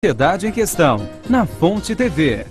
Sociedade em Questão, na Fonte TV.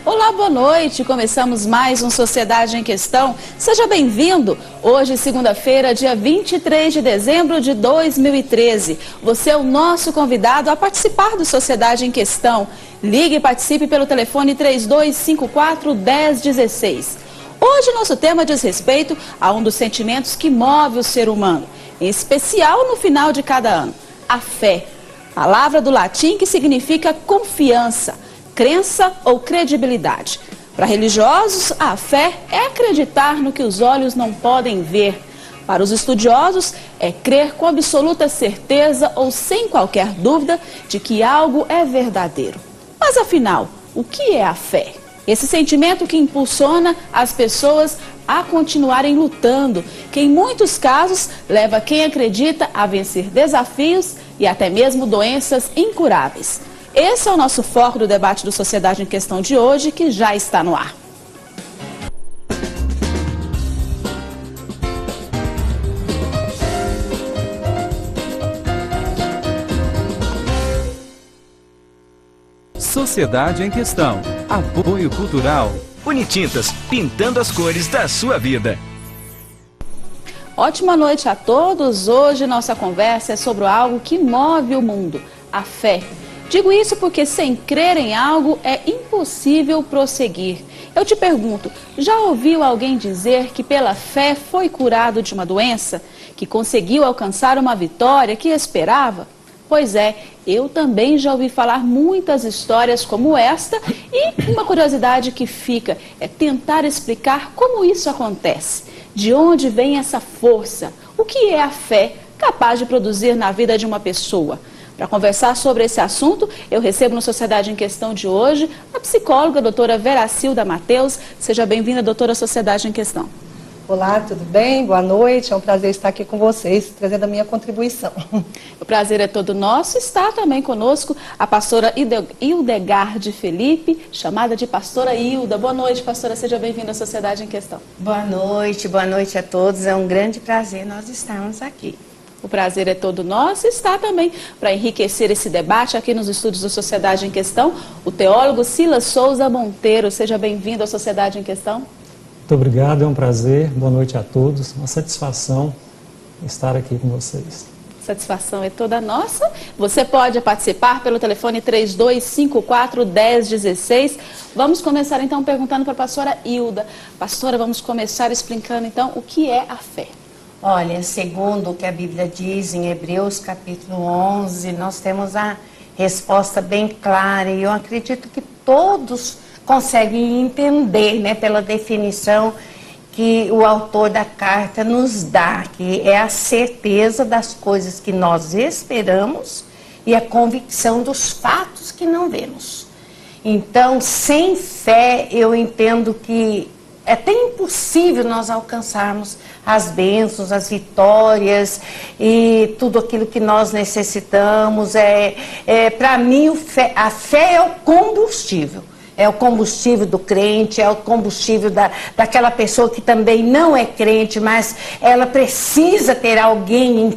Olá, boa noite. Começamos mais um Sociedade em Questão. Seja bem-vindo. Hoje, segunda-feira, dia 23 de dezembro de 2013. Você é o nosso convidado a participar do Sociedade em Questão. Ligue e participe pelo telefone 3254-1016. Hoje, nosso tema diz respeito a um dos sentimentos que move o ser humano, em especial no final de cada ano, a fé. Palavra do latim que significa confiança, crença ou credibilidade. Para religiosos, a fé é acreditar no que os olhos não podem ver. Para os estudiosos, é crer com absoluta certeza ou sem qualquer dúvida de que algo é verdadeiro. Mas afinal, o que é a fé? Esse sentimento que impulsiona as pessoas a continuarem lutando, que em muitos casos leva quem acredita a vencer desafios e até mesmo doenças incuráveis. Esse é o nosso foco do debate do Sociedade em Questão de hoje, que já está no ar. Sociedade em Questão. Apoio Cultural. Unitintas, pintando as cores da sua vida. Ótima noite a todos. Hoje nossa conversa é sobre algo que move o mundo, a fé. Digo isso porque sem crer em algo é impossível prosseguir. Eu te pergunto, já ouviu alguém dizer que pela fé foi curado de uma doença? Que conseguiu alcançar uma vitória que esperava? Pois é, eu também já ouvi falar muitas histórias como esta e uma curiosidade que fica é tentar explicar como isso acontece. De onde vem essa força? O que é a fé capaz de produzir na vida de uma pessoa? Para conversar sobre esse assunto, eu recebo no Sociedade em Questão de hoje a psicóloga a doutora Veracilda Mateus. Seja bem-vinda, doutora Sociedade em Questão. Olá, tudo bem? Boa noite. É um prazer estar aqui com vocês, trazendo a minha contribuição. O prazer é todo nosso. Está também conosco a pastora Hildegarde Felipe, chamada de pastora Hilda. Boa noite, pastora. Seja bem-vinda à Sociedade em Questão. Boa noite a todos. É um grande prazer nós estarmos aqui. O prazer é todo nosso. Está também para enriquecer esse debate aqui nos estúdios da Sociedade em Questão, o teólogo Silas Souza Monteiro. Seja bem-vindo à Sociedade em Questão. Muito obrigado, é um prazer. Boa noite a todos. Uma satisfação estar aqui com vocês. Satisfação é toda nossa. Você pode participar pelo telefone 3254-1016. Vamos começar então perguntando para a pastora Hilda. Pastora, vamos começar explicando então o que é a fé. Olha, segundo o que a Bíblia diz em Hebreus capítulo 11, nós temos a resposta bem clara e eu acredito que todos conseguem entender, né, pela definição que o autor da carta nos dá, que é a certeza das coisas que nós esperamos e a convicção dos fatos que não vemos. Então, sem fé, eu entendo que é até impossível nós alcançarmos as bênçãos, as vitórias e tudo aquilo que nós necessitamos. Para mim, a fé é o combustível. É o combustível do crente, é o combustível daquela pessoa que também não é crente, mas ela precisa ter alguém em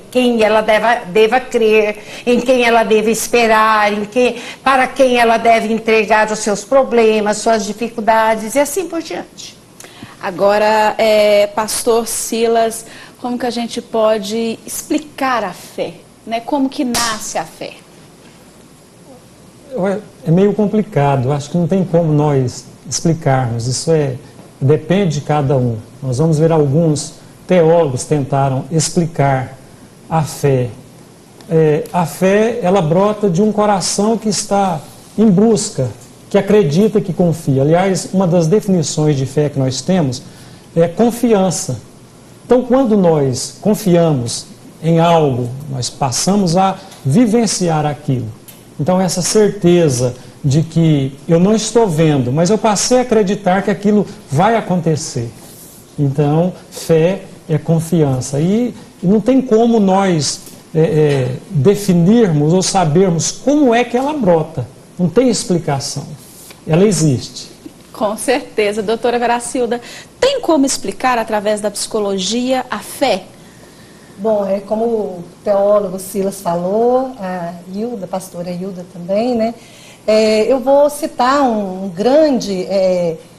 quem ela deva crer, em quem ela deve esperar, para quem ela deve entregar os seus problemas, suas dificuldades e assim por diante. Agora, pastor Silas, como que a gente pode explicar a fé? Né? Como que nasce a fé? É meio complicado, acho que não tem como nós explicarmos, depende de cada um. Nós vamos ver alguns teólogos tentaram explicar a fé. A fé, ela brota de um coração que está em busca, que acredita, que confia. Aliás, uma das definições de fé que nós temos é confiança. Então, quando nós confiamos em algo, nós passamos a vivenciar aquilo. Então, essa certeza de que eu não estou vendo, mas eu passei a acreditar que aquilo vai acontecer. Então, fé é confiança. E não tem como nós definirmos ou sabermos como é que ela brota. Não tem explicação. Ela existe. Com certeza. Doutora Veracilda, tem como explicar através da psicologia a fé? Bom, como o teólogo Silas falou, a Hilda, a pastora Hilda também, né? Eu vou citar um grande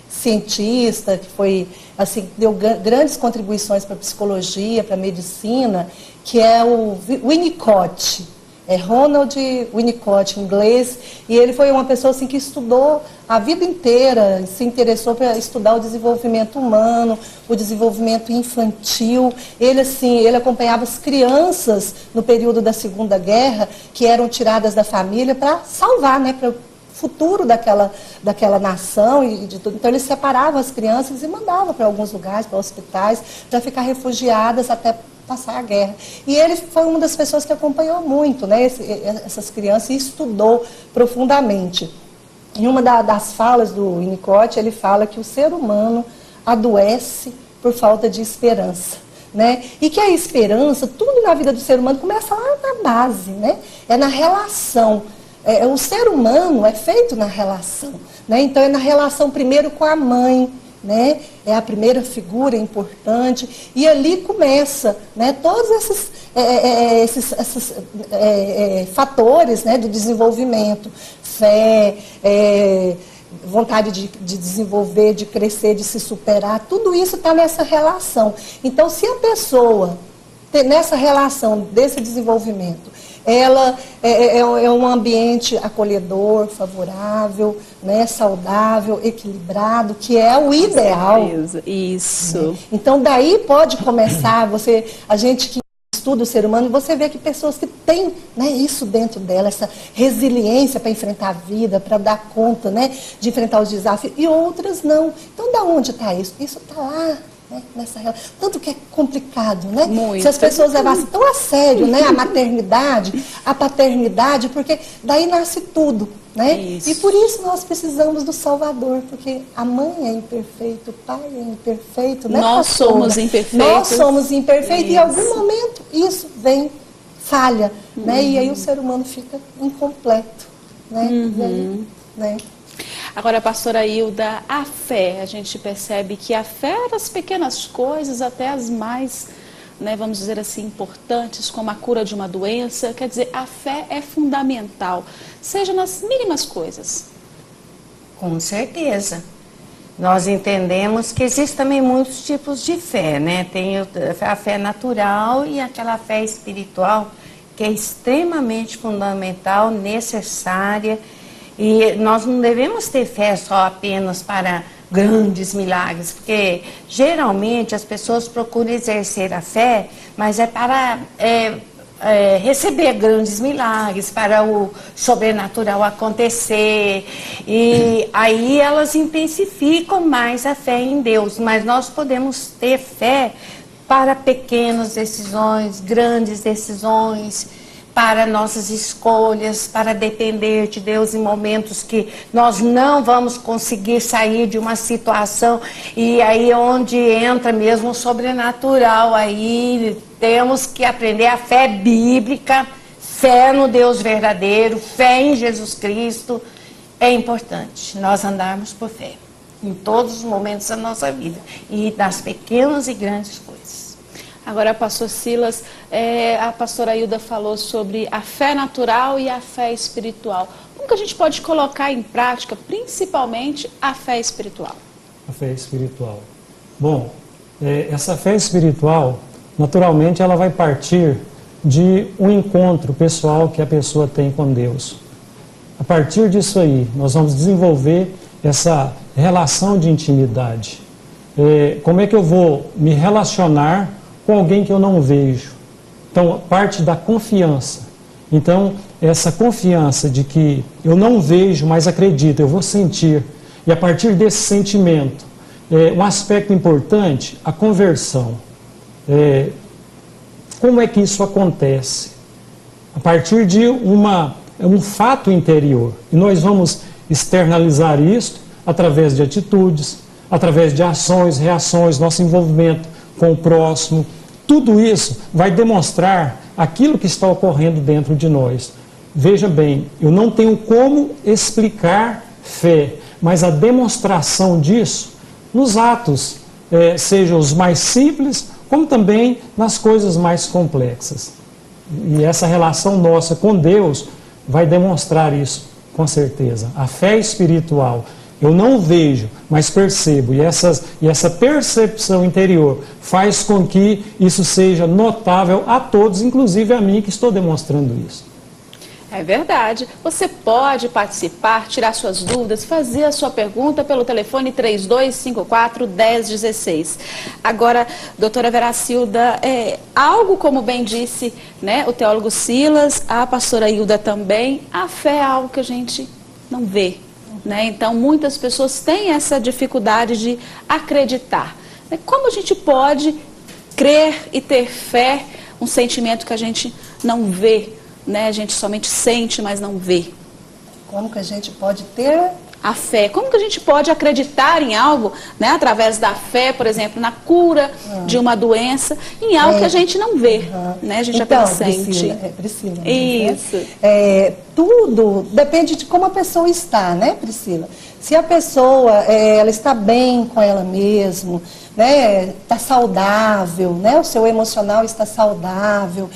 cientista que foi, assim, deu grandes contribuições para a psicologia, para a medicina, que é o Winnicott. Ronald Winnicott, inglês, e ele foi uma pessoa assim, que estudou a vida inteira, se interessou para estudar o desenvolvimento humano, o desenvolvimento infantil. Ele acompanhava as crianças no período da Segunda Guerra, que eram tiradas da família para salvar, né, para o futuro daquela nação e de tudo. Então ele separava as crianças e mandava para alguns lugares, para hospitais, para ficar refugiadas até passar a guerra. E ele foi uma das pessoas que acompanhou muito, né, essas crianças e estudou profundamente. Em uma das falas do Winnicott, ele fala que o ser humano adoece por falta de esperança, né? E que a esperança, tudo na vida do ser humano começa lá na base, né? É na relação. O ser humano é feito na relação, né? Então é na relação primeiro com a mãe, né? É a primeira figura importante, e ali começa, né, todos esses fatores, né, do desenvolvimento, fé, vontade de desenvolver, de crescer, de se superar, tudo isso está nessa relação. Então, se a pessoa, nessa relação desse desenvolvimento, ela é um ambiente acolhedor, favorável, né, saudável, equilibrado, que é o ideal. Isso. Então, daí pode começar, a gente que estuda o ser humano, você vê que pessoas que têm, né, isso dentro dela, essa resiliência para enfrentar a vida, para dar conta, né, de enfrentar os desafios, e outras não. Então, da onde está isso? Isso está lá. Né, nessa relação. Tanto que é complicado, né? Muito. Se as pessoas levassem tão a sério, né, a maternidade, a paternidade, porque daí nasce tudo, né? Isso. E por isso nós precisamos do Salvador, porque a mãe é imperfeita, o pai é imperfeito, né? Nós somos imperfeitos. Nós somos imperfeitos Isso. e em algum momento isso vem, falha, né? E aí o ser humano fica incompleto, né? E aí, né? Agora, pastora Hilda, a fé, a gente percebe que a fé é das pequenas coisas até as mais, né, vamos dizer assim, importantes, como a cura de uma doença. Quer dizer, a fé é fundamental, seja nas mínimas coisas. Com certeza. Nós entendemos que existem também muitos tipos de fé, né? Tem a fé natural e aquela fé espiritual, que é extremamente fundamental, necessária. E nós não devemos ter fé só apenas para grandes milagres, porque geralmente as pessoas procuram exercer a fé, mas é para receber grandes milagres, para o sobrenatural acontecer, e aí elas intensificam mais a fé em Deus. Mas nós podemos ter fé para pequenas decisões, grandes decisões, para nossas escolhas, para depender de Deus em momentos que nós não vamos conseguir sair de uma situação, e aí onde entra mesmo o sobrenatural. Aí temos que aprender a fé bíblica, fé no Deus verdadeiro, fé em Jesus Cristo. É importante nós andarmos por fé em todos os momentos da nossa vida, e nas pequenas e grandes coisas. Agora, pastor Silas, a pastora Hilda falou sobre a fé natural e a fé espiritual. Como que a gente pode colocar em prática, principalmente, a fé espiritual? A fé espiritual. Bom, essa fé espiritual, naturalmente, ela vai partir de um encontro pessoal que a pessoa tem com Deus. A partir disso aí, nós vamos desenvolver essa relação de intimidade. Como é que eu vou me relacionar com alguém que eu não vejo? Então, parte da confiança. Então, essa confiança de que eu não vejo, mas acredito, eu vou sentir. E a partir desse sentimento, um aspecto importante, a conversão. Como é que isso acontece? A partir de um fato interior. E nós vamos externalizar isso através de atitudes, através de ações, reações, nosso envolvimento com o próximo. Tudo isso vai demonstrar aquilo que está ocorrendo dentro de nós. Veja bem, eu não tenho como explicar fé, mas a demonstração disso nos atos, sejam os mais simples, como também nas coisas mais complexas. E essa relação nossa com Deus vai demonstrar isso, com certeza. A fé espiritual, eu não vejo, mas percebo, e essa percepção interior faz com que isso seja notável a todos, inclusive a mim que estou demonstrando isso. É verdade. Você pode participar, tirar suas dúvidas, fazer a sua pergunta pelo telefone 3254-1016. Agora, doutora Veracilda, algo como bem disse, né, o teólogo Silas, a pastora Hilda também, a fé é algo que a gente não vê, né? Então, muitas pessoas têm essa dificuldade de acreditar. Como a gente pode crer e ter fé, um sentimento que a gente não vê, né? A gente somente sente, mas não vê. Como que a gente pode ter a fé? Como que a gente pode acreditar em algo, né? Através da fé, por exemplo, na cura de uma doença, em algo que a gente não vê, né? A gente então, apenas sente. Priscila, isso. Tudo depende de como a pessoa está, né, Priscila? Se a pessoa ela está bem com ela mesma, né, está saudável, né, o seu emocional está saudável,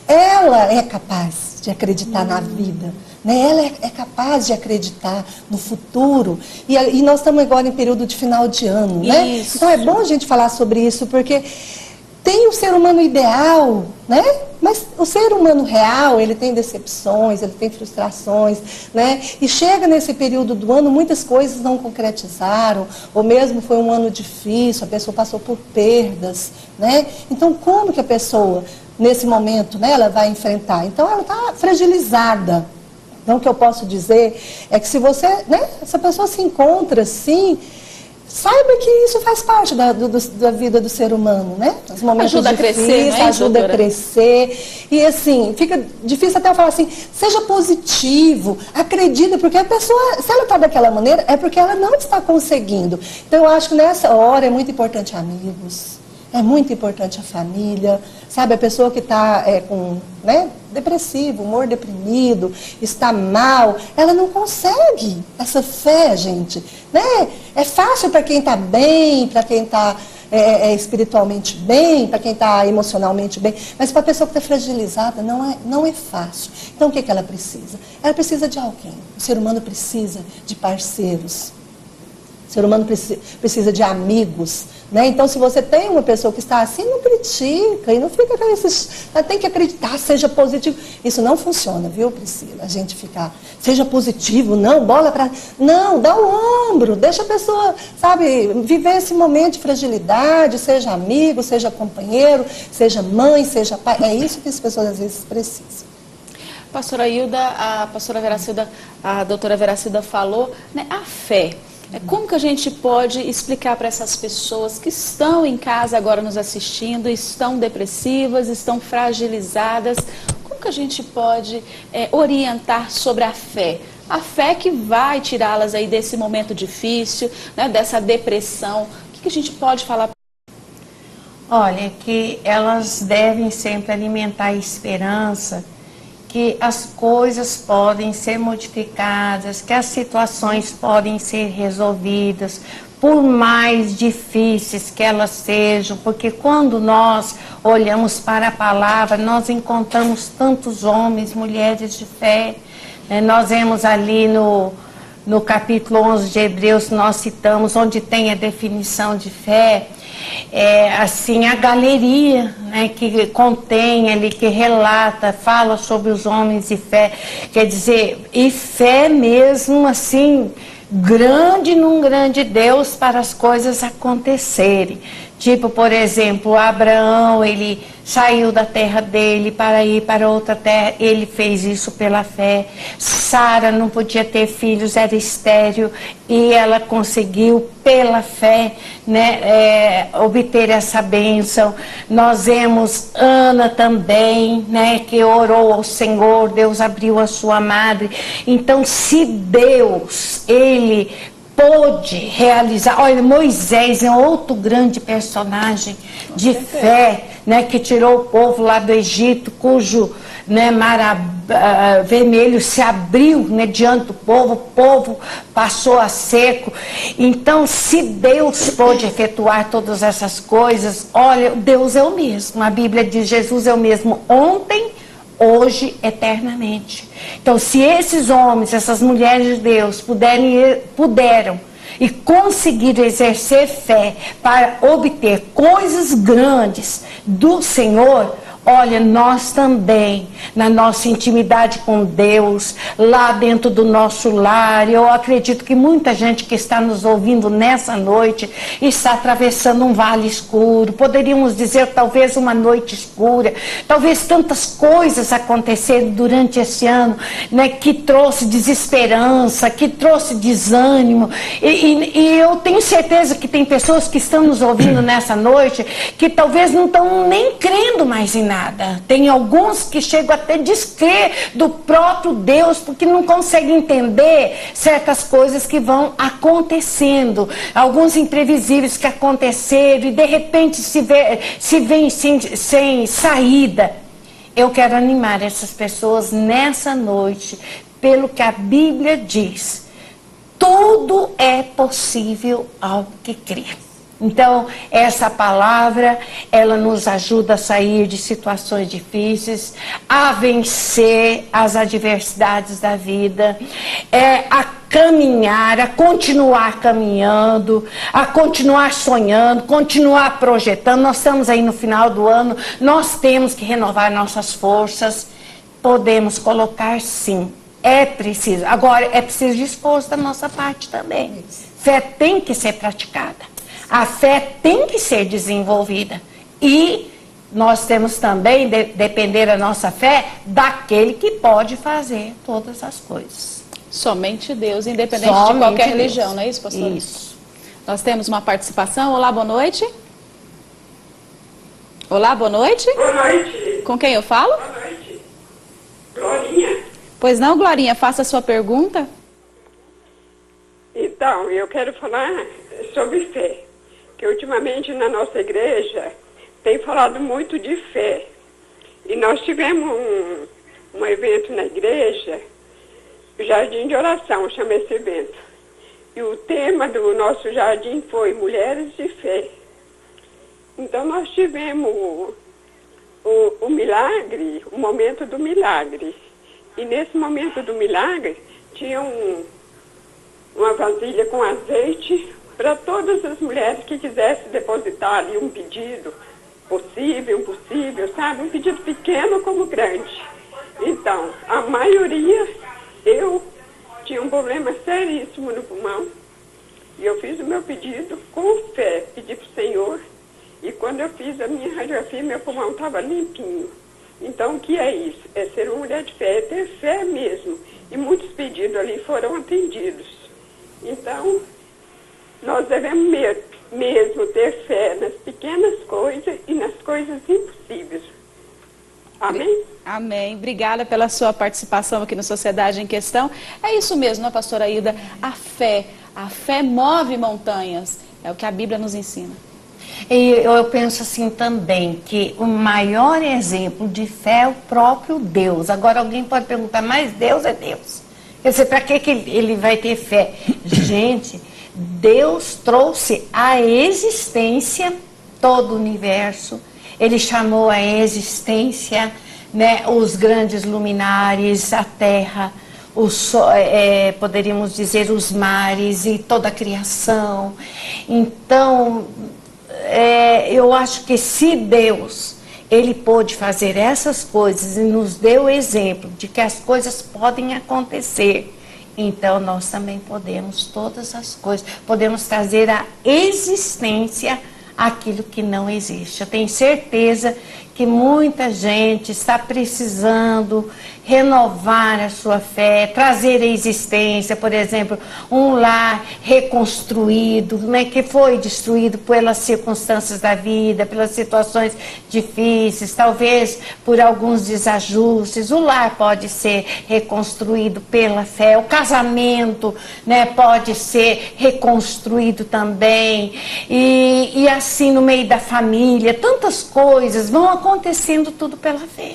ela é capaz de acreditar na vida, né? Ela é capaz de acreditar no futuro. E nós estamos agora em período de final de ano, né? Isso. Então é bom a gente falar sobre isso, porque tem o ser humano ideal, né? Mas o ser humano real, ele tem decepções, ele tem frustrações, né? E chega nesse período do ano, muitas coisas não concretizaram, ou mesmo foi um ano difícil, a pessoa passou por perdas, né? Então, como que a pessoa, nesse momento, né, ela vai enfrentar? Então, ela está fragilizada. Então, o que eu posso dizer é que se você, né, essa pessoa se encontra assim, saiba que isso faz parte da vida do ser humano, né? Os momentos ajuda difíceis, a crescer, né, ajuda doutora? a crescer. E assim, fica difícil até eu falar assim, seja positivo, acredita, porque a pessoa, se ela está daquela maneira, é porque ela não está conseguindo. Então, eu acho que nessa hora é muito importante amigos, é muito importante a família, sabe? A pessoa que está com, né, depressivo, humor deprimido, está mal, ela não consegue essa fé, gente, né? É fácil para quem está bem, para quem está espiritualmente bem, para quem está emocionalmente bem, mas para a pessoa que está fragilizada não é fácil. Então, o que ela precisa? Ela precisa de alguém. O ser humano precisa de parceiros. O ser humano precisa de amigos, né? Então, se você tem uma pessoa que está assim, não critica e não fica com esses... Tem que acreditar, seja positivo. Isso não funciona, viu, Priscila? A gente ficar, seja positivo, não, bola para... Não, dá o ombro, deixa a pessoa, sabe, viver esse momento de fragilidade, seja amigo, seja companheiro, seja mãe, seja pai. É isso que as pessoas às vezes precisam. Pastora Hilda, a pastora Veracilda, a doutora Veracilda falou, né, a fé. Como que a gente pode explicar para essas pessoas que estão em casa agora nos assistindo, estão depressivas, estão fragilizadas, como que a gente pode orientar sobre a fé? A fé que vai tirá-las aí desse momento difícil, né, dessa depressão. O que a gente pode falar? Olha, que elas devem sempre alimentar a esperança que as coisas podem ser modificadas, que as situações podem ser resolvidas, por mais difíceis que elas sejam, porque quando nós olhamos para a palavra, nós encontramos tantos homens, mulheres de fé, né? Nós vemos ali no capítulo 11 de Hebreus, nós citamos, onde tem a definição de fé, assim, a galeria, né, que contém ali, que relata, fala sobre os homens de fé, quer dizer, e fé mesmo, assim, grande num grande Deus para as coisas acontecerem. Tipo, por exemplo, Abraão, ele saiu da terra dele para ir para outra terra, ele fez isso pela fé. Sara não podia ter filhos, era estéril, e ela conseguiu pela fé, né, obter essa bênção. Nós vemos Ana também, né, que orou ao Senhor, Deus abriu a sua madre. Então, se Deus, ele pôde realizar. Olha, Moisés é outro grande personagem de fé, né, que tirou o povo lá do Egito, cujo, né, mar vermelho se abriu, né, diante do povo, o povo passou a seco. Então, se Deus pôde efetuar todas essas coisas, olha, Deus é o mesmo. A Bíblia diz: Jesus é o mesmo ontem, hoje, eternamente. Então, se esses homens, essas mulheres de Deus puderam e conseguiram exercer fé para obter coisas grandes do Senhor, olha, nós também, na nossa intimidade com Deus, lá dentro do nosso lar, eu acredito que muita gente que está nos ouvindo nessa noite está atravessando um vale escuro, poderíamos dizer talvez uma noite escura, talvez tantas coisas aconteceram durante esse ano, né, que trouxe desesperança, que trouxe desânimo, e eu tenho certeza que tem pessoas que estão nos ouvindo nessa noite que talvez não estão nem crendo mais em nada. Tem alguns que chegam até a descrer do próprio Deus, porque não conseguem entender certas coisas que vão acontecendo, alguns imprevisíveis que aconteceram e de repente se vem sem saída. Eu quero animar essas pessoas nessa noite, pelo que a Bíblia diz: tudo é possível ao que crê. Então, essa palavra, ela nos ajuda a sair de situações difíceis, a vencer as adversidades da vida, a caminhar, a continuar caminhando, a continuar sonhando, continuar projetando. Nós estamos aí no final do ano, nós temos que renovar nossas forças. Podemos colocar, sim, é preciso. Agora, é preciso de esforço da nossa parte também. Fé tem que ser praticada. A fé tem que ser desenvolvida. E nós temos também de depender da nossa fé daquele que pode fazer todas as coisas. Somente Deus, independente de qualquer religião, não é isso, pastor? Isso. Nós temos uma participação. Olá, boa noite. Olá, boa noite. Boa noite. Com quem eu falo? Boa noite. Glorinha. Pois não, Glorinha, faça a sua pergunta. Então, eu quero falar sobre fé. Que ultimamente na nossa igreja tem falado muito de fé. E nós tivemos um evento na igreja, Jardim de Oração, chama esse evento. E o tema do nosso jardim foi Mulheres de Fé. Então nós tivemos o milagre, o momento do milagre. E nesse momento do milagre tinha uma vasilha com azeite para todas as mulheres que quisessem depositar ali um pedido possível, impossível, sabe? Um pedido pequeno como grande. Então, a maioria, eu tinha um problema seríssimo no pulmão. E eu fiz o meu pedido com fé, pedi para o Senhor. E quando eu fiz a minha radiografia, meu pulmão estava limpinho. Então, o que é isso? É ser uma mulher de fé, é ter fé mesmo. E muitos pedidos ali foram atendidos. Então, nós devemos mesmo ter fé nas pequenas coisas e nas coisas impossíveis. Amém? Amém. Obrigada pela sua participação aqui no Sociedade em Questão. É isso mesmo, né, pastora Hilda? A fé move montanhas. É o que a Bíblia nos ensina. E eu penso assim também, que o maior exemplo de fé é o próprio Deus. Agora alguém pode perguntar, mas Deus é Deus. Quer dizer, para que ele vai ter fé? Gente, Deus trouxe à existência todo o universo. Ele chamou à existência, né, os grandes luminares, a terra, poderíamos dizer os mares e toda a criação. Então, eu acho que se Deus, Ele pôde fazer essas coisas e nos deu o exemplo de que as coisas podem acontecer, então nós também podemos todas as coisas, podemos trazer à existência aquilo que não existe. Eu tenho certeza que muita gente está precisando renovar a sua fé, trazer à existência, por exemplo, um lar reconstruído, né, que foi destruído pelas circunstâncias da vida, pelas situações difíceis, talvez por alguns desajustes. O lar pode ser reconstruído pela fé, o casamento, né, pode ser reconstruído também, e assim no meio da família, tantas coisas vão acontecendo tudo pela fé.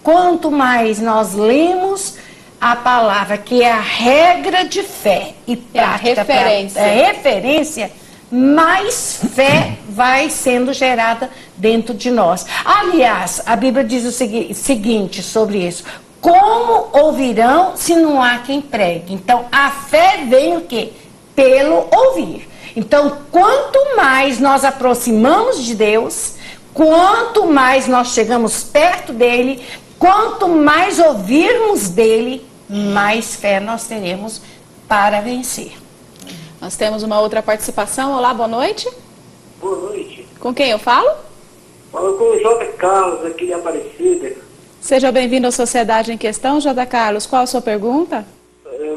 Quanto mais nós lemos a palavra, que é a regra de fé e prática, referência, mais fé vai sendo gerada dentro de nós. Aliás, a Bíblia diz o seguinte sobre isso: como ouvirão se não há quem pregue? Então, a fé vem o quê? Pelo ouvir. Então, quanto mais nós aproximamos de Deus, quanto mais nós chegamos perto dele, quanto mais ouvirmos dele, mais fé nós teremos para vencer. Nós temos uma outra participação. Olá, boa noite. Boa noite. Com quem eu falo? Falo com o J. Carlos, aqui de Aparecida. Seja bem-vindo à Sociedade em Questão, J. Carlos. Qual a sua pergunta?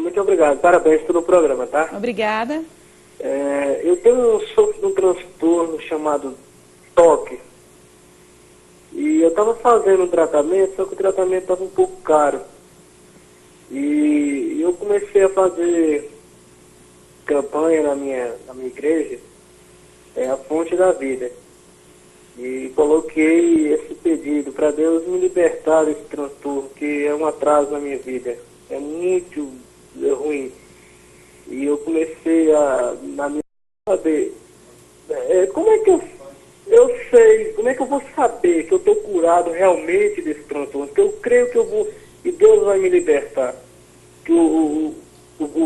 Muito obrigado. Parabéns pelo programa, tá? Obrigada. Eu sofro de um transtorno chamado TOC. E eu estava fazendo um tratamento, só que o tratamento estava um pouco caro. E eu comecei a fazer campanha na minha igreja, a Fonte da Vida. E coloquei esse pedido para Deus me libertar desse transtorno, que é um atraso na minha vida. É muito ruim. E eu comecei a saber como é que eu sei, como é que eu vou saber que eu estou curado realmente desse transtorno? Que eu creio que eu vou, e Deus vai me libertar. Que o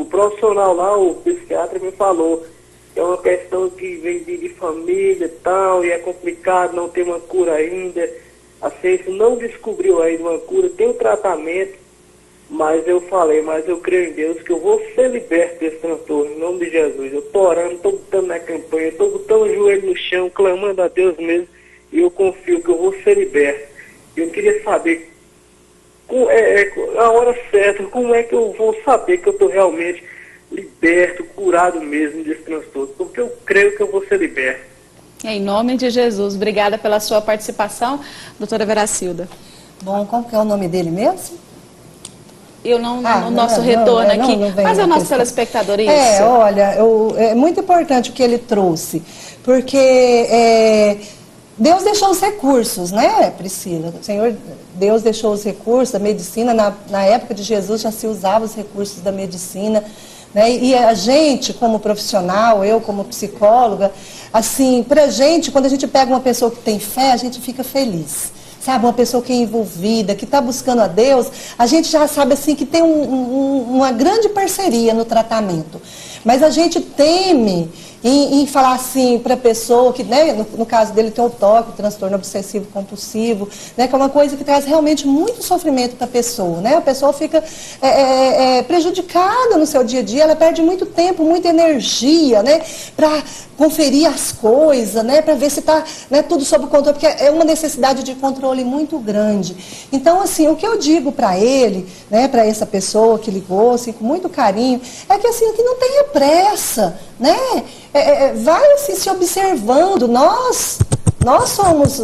profissional lá, o psiquiatra, me falou que é uma questão que vem de família e tal, e é complicado, não tem uma cura ainda. A ciência não descobriu ainda uma cura, tem um tratamento, mas eu falei, mas eu creio em Deus que eu vou ser liberto desse transtorno, em nome de Jesus. Eu estou orando, estou botando na campanha, estou botando o joelho no chão, clamando a Deus mesmo, e eu confio que eu vou ser liberto. Eu queria saber a hora certa, como é que eu vou saber que eu estou realmente liberto, curado mesmo desse transtorno, porque eu creio que eu vou ser liberto. Em nome de Jesus. Obrigada pela sua participação, doutora Veracilda. Bom, qual que é o nome dele mesmo? Eu no nosso retorno aqui, mas é o nosso telespectador, isso. Olha, é muito importante o que ele trouxe, porque Deus deixou os recursos, né, Priscila? O Senhor, Deus deixou os recursos, a medicina, na época de Jesus já se usava os recursos da medicina, né? E a gente, como profissional, eu como psicóloga, assim, pra gente, quando a gente pega uma pessoa que tem fé, a gente fica feliz. Sabe, uma pessoa que é envolvida, que está buscando a Deus, a gente já sabe assim que tem uma grande parceria no tratamento. Mas a gente teme em falar assim para a pessoa que, né, no caso dele tem o TOC, o transtorno obsessivo compulsivo, né, que é uma coisa que traz realmente muito sofrimento para a pessoa, né? A pessoa fica prejudicada no seu dia a dia, ela perde muito tempo, muita energia, né, para conferir as coisas, né, para ver se está, né, tudo sob controle, porque é uma necessidade de controle muito grande. Então, assim, o que eu digo para ele, né, para essa pessoa que ligou, assim, com muito carinho, é que assim, que não tenha pressa, né? Vai assim, se observando. Nós somos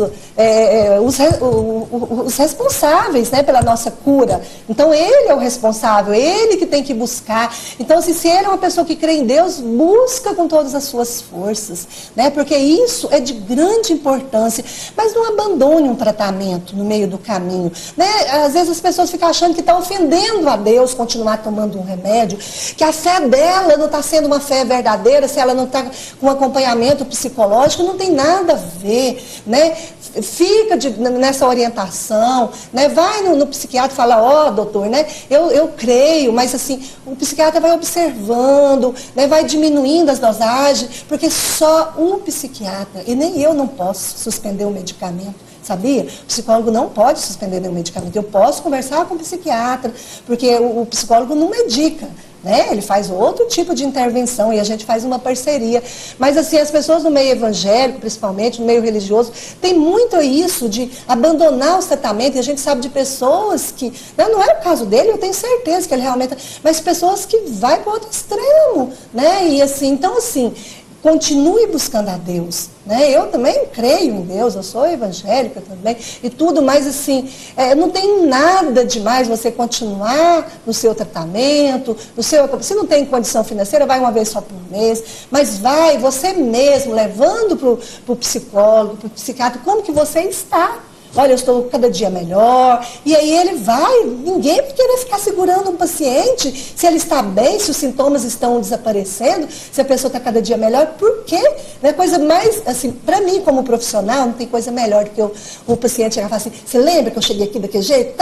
os responsáveis, né, pela nossa cura. Então, ele é o responsável, ele que tem que buscar. Então, assim, se ele é uma pessoa que crê em Deus, busca com todas as suas forças, né, porque isso é de grande importância. Mas não abandone um tratamento no meio do caminho, né? Às vezes as pessoas ficam achando que está ofendendo a Deus continuar tomando um remédio, que a fé dela não está sendo uma fé verdadeira, se ela não está com acompanhamento psicológico, não tem nada a ver, né? Fica nessa orientação, né? Vai no psiquiatra e fala, doutor, né? Eu creio, mas assim, o psiquiatra vai observando, né? Vai diminuindo as dosagens, porque só um psiquiatra, e nem eu não posso suspender o medicamento, sabia? O psicólogo não pode suspender nenhum medicamento. Eu posso conversar com o psiquiatra, porque o psicólogo não medica, né? Ele faz outro tipo de intervenção e a gente faz uma parceria. Mas assim, as pessoas no meio evangélico, principalmente, no meio religioso, tem muito isso de abandonar os tratamentos, e a gente sabe de pessoas que, não é o caso dele, eu tenho certeza que ele realmente, mas pessoas que vai para o outro extremo, né? E assim, então assim, continue buscando a Deus, né? Eu também creio em Deus, eu sou evangélica também e tudo, mas assim, não tem nada demais você continuar no seu tratamento, se não tem condição financeira, vai uma vez só por mês, mas vai você mesmo, levando para o psicólogo, para o psiquiatra, como que você está. Olha, eu estou cada dia melhor. E aí ele vai, ninguém vai querer ficar segurando um paciente se ele está bem, se os sintomas estão desaparecendo, se a pessoa está cada dia melhor. Por quê? Não é coisa mais, assim, para mim como profissional, não tem coisa melhor do que o paciente chegar e falar assim, você lembra que eu cheguei aqui daquele jeito?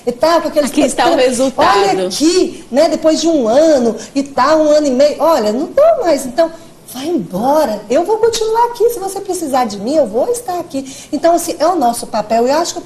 E tal, com aqueles... Aqui está o resultado. Olha aqui, né, depois de 1 ano e tal, 1 ano e meio. Olha, não dá mais, então... Vai embora, eu vou continuar aqui, se você precisar de mim, eu vou estar aqui. Então, assim, é o nosso papel. Eu acho que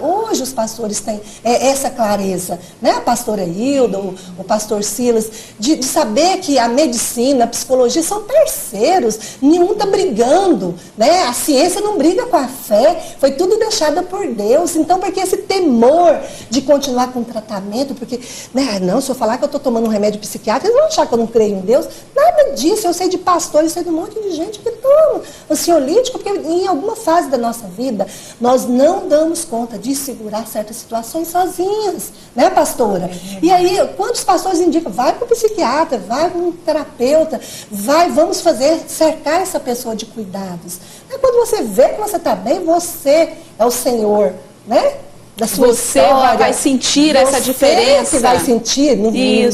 hoje os pastores têm essa clareza, né? A pastora Hilda, o pastor Silas, de saber que a medicina, a psicologia são parceiros, nenhum está brigando, né? A ciência não briga com a fé, foi tudo deixado por Deus. Então, porque esse temor de continuar com o tratamento, porque, né, não, se eu falar que eu estou tomando um remédio psiquiátrico, eles vão achar que eu não creio em Deus. Nada disso, eu sei de pastor, eu sei de um monte de gente que toma ansiolítico, porque em alguma fase da nossa vida, nós não damos conta de segurar certas situações sozinhas, né, pastora? E aí, quantos pastores indicam? Vai para o psiquiatra, vai para um terapeuta, vamos cercar essa pessoa de cuidados. Quando você vê que você está bem, você é o Senhor, né? Da sua você história, vai sentir essa diferença. Você vai sentir, não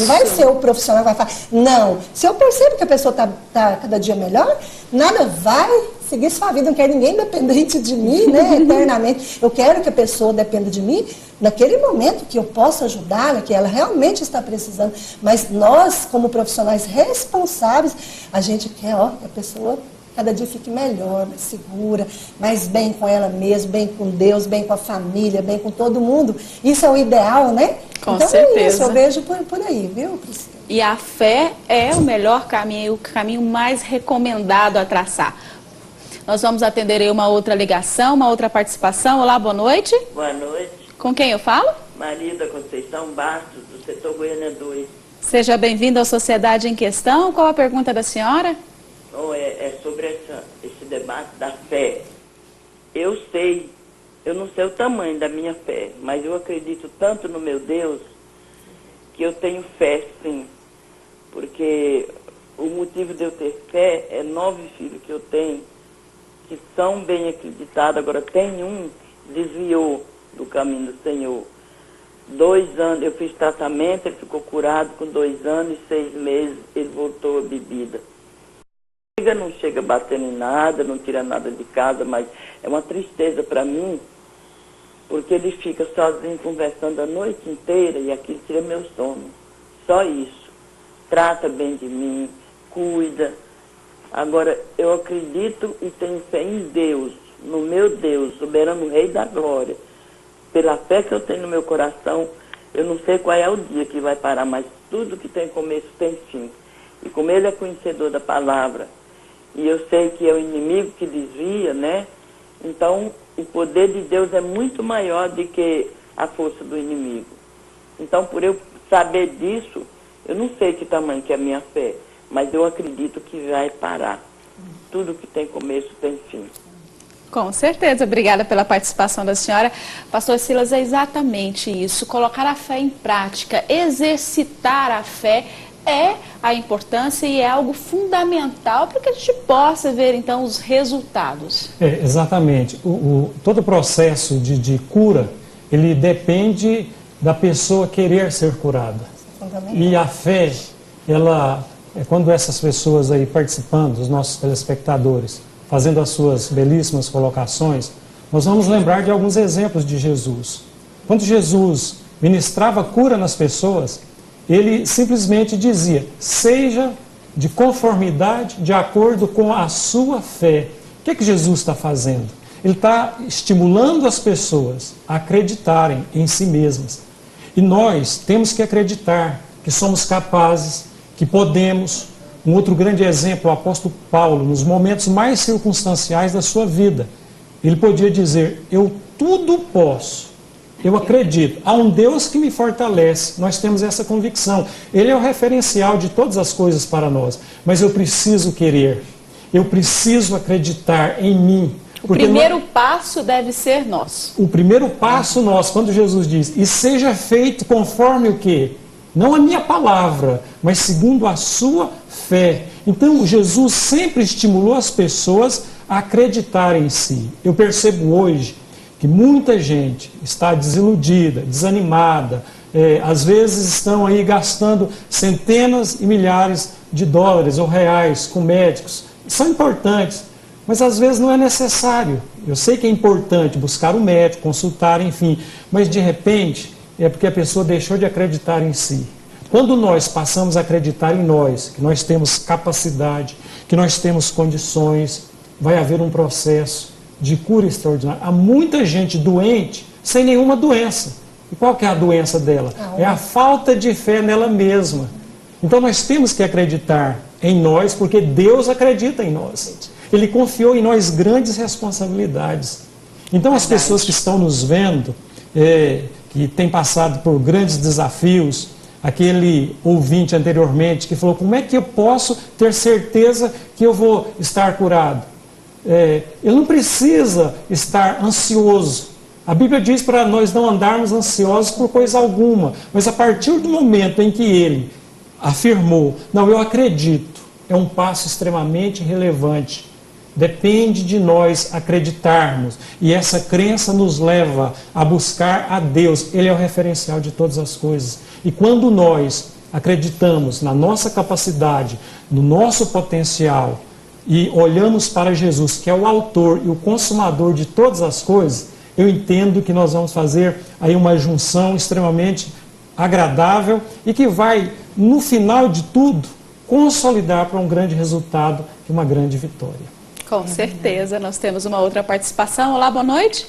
vai ser o profissional que vai falar. Não, se eu percebo que a pessoa está cada dia melhor, nada vai seguir sua vida. Não quero ninguém dependente de mim, né, eternamente. Eu quero que a pessoa dependa de mim naquele momento que eu possa ajudá-la, que ela realmente está precisando. Mas nós, como profissionais responsáveis, a gente quer que a pessoa cada dia fique melhor, mais segura, mais bem com ela mesma, bem com Deus, bem com a família, bem com todo mundo. Isso é o ideal, né? Com então certeza. É isso, eu vejo por aí, viu, Priscila? E a fé é o melhor caminho, o caminho mais recomendado a traçar. Nós vamos atender aí uma outra ligação, uma outra participação. Olá, boa noite. Boa noite. Com quem eu falo? Maria da Conceição Bastos, do setor Goiânia 2. Seja bem-vindo à Sociedade em Questão. Qual a pergunta da senhora? É sobre esse debate da fé. Eu não sei o tamanho da minha fé, mas eu acredito tanto no meu Deus que eu tenho fé, sim. Porque o motivo de eu ter fé é 9 filhos que eu tenho que são bem acreditados. Agora tem um que desviou do caminho do Senhor. 2 anos, eu fiz tratamento, ele ficou curado com 2 anos e 6 meses, ele voltou à bebida. Não chega batendo em nada, não tira nada de casa, mas é uma tristeza para mim, porque ele fica sozinho conversando a noite inteira e aquilo tira meu sono. Só isso. Trata bem de mim, cuida. Agora, eu acredito e tenho fé em Deus, no meu Deus, soberano Rei da Glória. Pela fé que eu tenho no meu coração, eu não sei qual é o dia que vai parar, mas tudo que tem começo tem fim. E como ele é conhecedor da palavra, e eu sei que é o inimigo que desvia, né? Então, o poder de Deus é muito maior do que a força do inimigo. Então, por eu saber disso, eu não sei que tamanho que é a minha fé, mas eu acredito que vai parar. Tudo que tem começo tem fim. Com certeza, obrigada pela participação da senhora. Pastor Silas, é exatamente isso, colocar a fé em prática, exercitar a fé é a importância e é algo fundamental para que a gente possa ver, então, os resultados. Exatamente. Todo o processo de cura, ele depende da pessoa querer ser curada. E a fé, quando essas pessoas aí participando, os nossos telespectadores, fazendo as suas belíssimas colocações, nós vamos lembrar de alguns exemplos de Jesus. Quando Jesus ministrava cura nas pessoas, ele simplesmente dizia, seja de conformidade, de acordo com a sua fé. O que Jesus está fazendo? Ele está estimulando as pessoas a acreditarem em si mesmas. E nós temos que acreditar que somos capazes, que podemos. Um outro grande exemplo, o apóstolo Paulo, nos momentos mais circunstanciais da sua vida, ele podia dizer: eu tudo posso, eu acredito, há um Deus que me fortalece. Nós temos essa convicção. Ele é o referencial de todas as coisas para nós, mas eu preciso querer, eu preciso acreditar em mim. O primeiro passo deve ser nosso. O primeiro passo nosso, quando Jesus diz: e seja feito conforme o quê? Não a minha palavra, mas segundo a sua fé. Então, Jesus sempre estimulou as pessoas a acreditarem em si. Eu percebo hoje que muita gente está desiludida, desanimada, às vezes estão aí gastando centenas e milhares de dólares ou reais com médicos. São importantes, mas às vezes não é necessário. Eu sei que é importante buscar um médico, consultar, enfim, mas de repente é porque a pessoa deixou de acreditar em si. Quando nós passamos a acreditar em nós, que nós temos capacidade, que nós temos condições, vai haver um processo de cura extraordinária. Há muita gente doente sem nenhuma doença. E qual que é a doença dela? É a falta de fé nela mesma. Então nós temos que acreditar em nós, porque Deus acredita em nós. Ele confiou em nós grandes responsabilidades. Então as pessoas que estão nos vendo, que têm passado por grandes desafios, aquele ouvinte anteriormente que falou: como é que eu posso ter certeza que eu vou estar curado? Ele não precisa estar ansioso. A Bíblia diz para nós não andarmos ansiosos por coisa alguma, mas a partir do momento em que ele afirmou: não, eu acredito, é um passo extremamente relevante. Depende de nós acreditarmos, e essa crença nos leva a buscar a Deus. Ele é o referencial de todas as coisas. E quando nós acreditamos na nossa capacidade, no nosso potencial, e olhamos para Jesus, que é o autor e o consumador de todas as coisas, eu entendo que nós vamos fazer aí uma junção extremamente agradável e que vai, no final de tudo, consolidar para um grande resultado e uma grande vitória. Com certeza, nós temos uma outra participação. Olá, boa noite.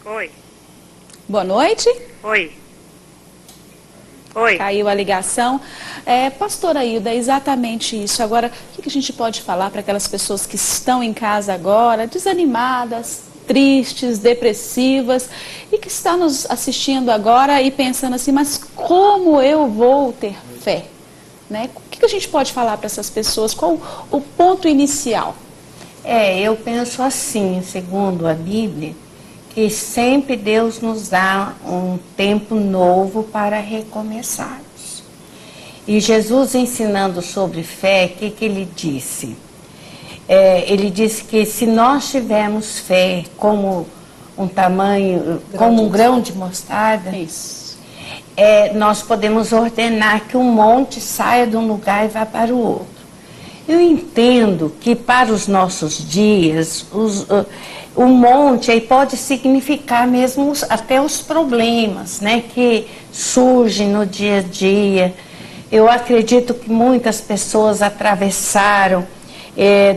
Oi. Boa noite. Oi. Oi. Caiu a ligação. Pastora Hilda, é exatamente isso. Agora, o que a gente pode falar para aquelas pessoas que estão em casa agora, desanimadas, tristes, depressivas, e que estão nos assistindo agora e pensando assim: mas como eu vou ter fé? Né? O que a gente pode falar para essas pessoas? Qual o ponto inicial? Eu penso assim, segundo a Bíblia, que sempre Deus nos dá um tempo novo para recomeçarmos. E Jesus, ensinando sobre fé, o que ele disse? Ele disse que se nós tivermos fé como um tamanho, como um grão de mostarda, nós podemos ordenar que um monte saia de um lugar e vá para o outro. Eu entendo que para os nossos dias, o monte aí pode significar mesmo até os problemas, né, que surgem no dia a dia. Eu acredito que muitas pessoas atravessaram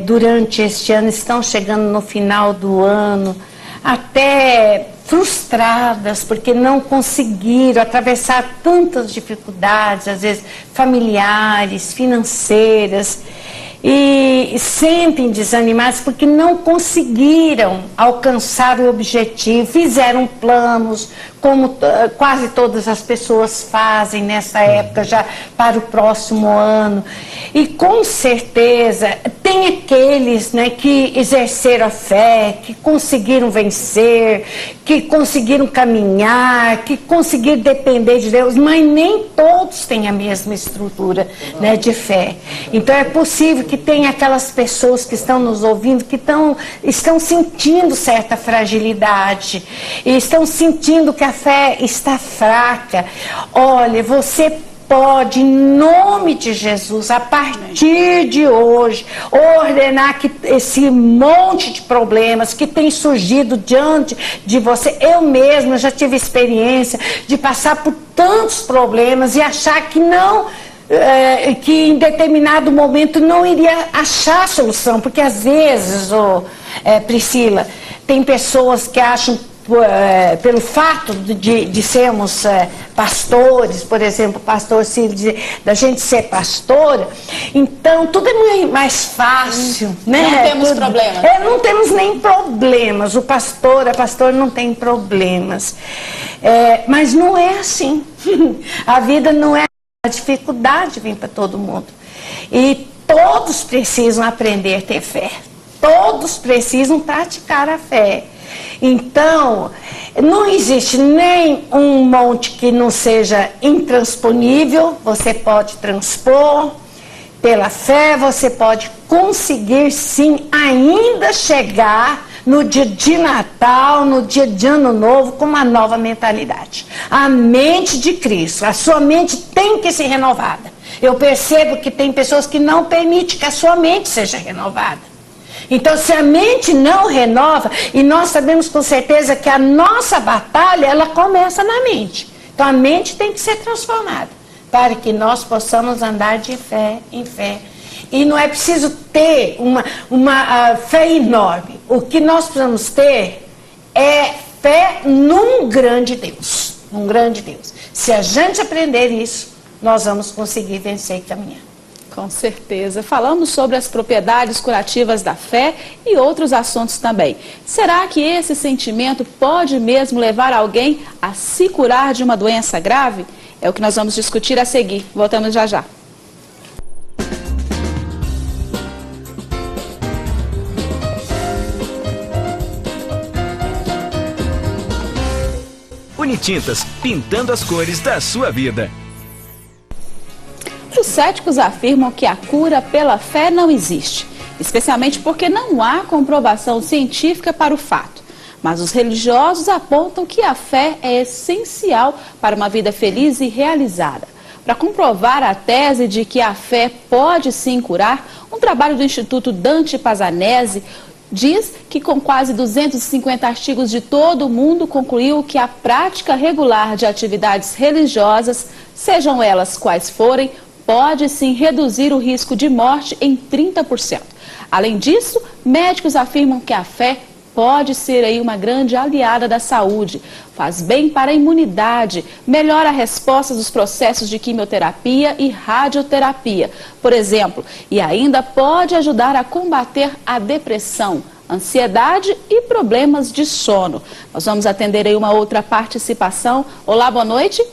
durante este ano, estão chegando no final do ano, até frustradas porque não conseguiram atravessar tantas dificuldades, às vezes familiares, financeiras, e sentem desanimados porque não conseguiram alcançar o objetivo, fizeram planos, como quase todas as pessoas fazem nessa época, já para o próximo ano. E com certeza tem aqueles, né, que exerceram a fé, que conseguiram vencer, que conseguiram caminhar, que conseguiram depender de Deus, mas nem todos têm a mesma estrutura, né, de fé. Então é possível que tenha aquelas pessoas que estão nos ouvindo que estão sentindo certa fragilidade e estão sentindo que a fé está fraca. Olha, você pode, em nome de Jesus, a partir de hoje, ordenar que esse monte de problemas que tem surgido diante de você, eu mesma já tive experiência de passar por tantos problemas e achar que não, que em determinado momento não iria achar solução, porque às vezes, Priscila, tem pessoas que acham, pelo fato de sermos pastores, por exemplo, pastor Cílio, da gente ser pastora, então tudo é mais fácil, né? Não temos problemas. Não temos nem problemas. A pastora não tem problemas. Mas não é assim. A vida não é a dificuldade vem para todo mundo. E todos precisam aprender a ter fé. Todos precisam praticar a fé. Então, não existe nem um monte que não seja intransponível, você pode transpor, pela fé você pode conseguir sim ainda chegar no dia de Natal, no dia de Ano Novo, com uma nova mentalidade. A mente de Cristo, a sua mente tem que ser renovada. Eu percebo que tem pessoas que não permitem que a sua mente seja renovada. Então, se a mente não renova, e nós sabemos com certeza que a nossa batalha, ela começa na mente. Então, a mente tem que ser transformada, para que nós possamos andar de fé em fé. E não é preciso ter uma fé enorme. O que nós precisamos ter é fé num grande Deus. Num grande Deus. Se a gente aprender isso, nós vamos conseguir vencer e caminhar. Com certeza. Falamos sobre as propriedades curativas da fé e outros assuntos também. Será que esse sentimento pode mesmo levar alguém a se curar de uma doença grave? É o que nós vamos discutir a seguir. Voltamos já já. Unitintas, pintando as cores da sua vida. Os céticos afirmam que a cura pela fé não existe, especialmente porque não há comprovação científica para o fato. Mas os religiosos apontam que a fé é essencial para uma vida feliz e realizada. Para comprovar a tese de que a fé pode sim curar, um trabalho do Instituto Dante Pazzanese diz que com quase 250 artigos de todo o mundo concluiu que a prática regular de atividades religiosas, sejam elas quais forem, pode sim reduzir o risco de morte em 30%. Além disso, médicos afirmam que a fé pode ser aí uma grande aliada da saúde, faz bem para a imunidade, melhora a resposta dos processos de quimioterapia e radioterapia, por exemplo, e ainda pode ajudar a combater a depressão, ansiedade e problemas de sono. Nós vamos atender aí uma outra participação. Olá, boa noite.